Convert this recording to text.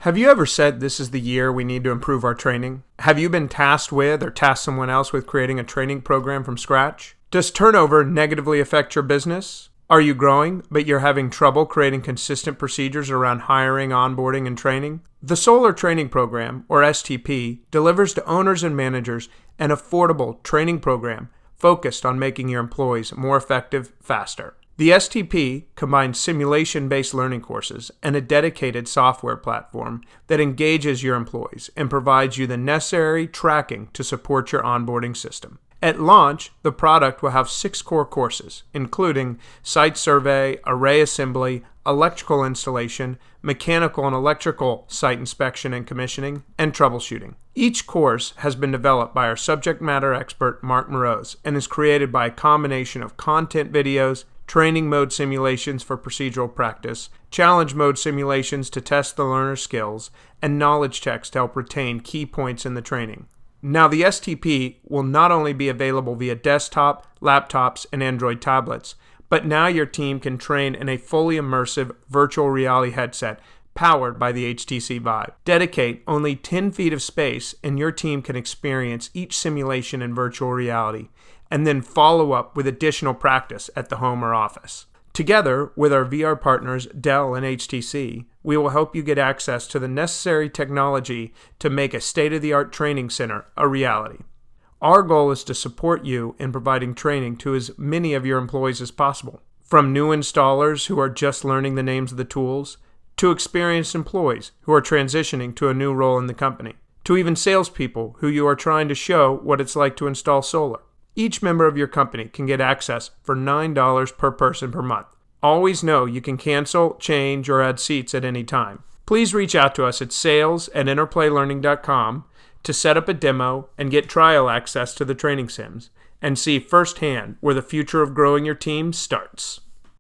Have you ever said this is the year we need to improve our training? Have you been tasked with or tasked someone else with creating a training program from scratch? Does turnover negatively affect your business? Are you growing, but you're having trouble creating consistent procedures around hiring, onboarding, and training? The Solar Training Program, or STP, delivers to owners and managers an affordable training program focused on making your employees more effective faster. The STP combines simulation-based learning courses and a dedicated software platform that engages your employees and provides you the necessary tracking to support your onboarding system. At launch, the product will have 6 core courses, including site survey, array assembly, electrical installation, mechanical and electrical site inspection and commissioning, and troubleshooting. Each course has been developed by our subject matter expert, Mark Moroz, and is created by a combination of content videos, training mode simulations for procedural practice, challenge mode simulations to test the learner's skills, and knowledge checks to help retain key points in the training. Now, the STP will not only be available via desktop, laptops, and Android tablets, but now your team can train in a fully immersive virtual reality headset powered by the HTC Vive. Dedicate only 10 feet of space and your team can experience each simulation in virtual reality, and then follow up with additional practice at the home or office. Together with our VR partners Dell and HTC, we will help you get access to the necessary technology to make a state-of-the-art training center a reality. Our goal is to support you in providing training to as many of your employees as possible, from new installers who are just learning the names of the tools, to experienced employees who are transitioning to a new role in the company, to even salespeople who you are trying to show what it's like to install solar. Each member of your company can get access for $9 per person per month. Always know you can cancel, change, or add seats at any time. Please reach out to us at sales@interplaylearning.com to set up a demo and get trial access to the training sims and see firsthand where the future of growing your team starts.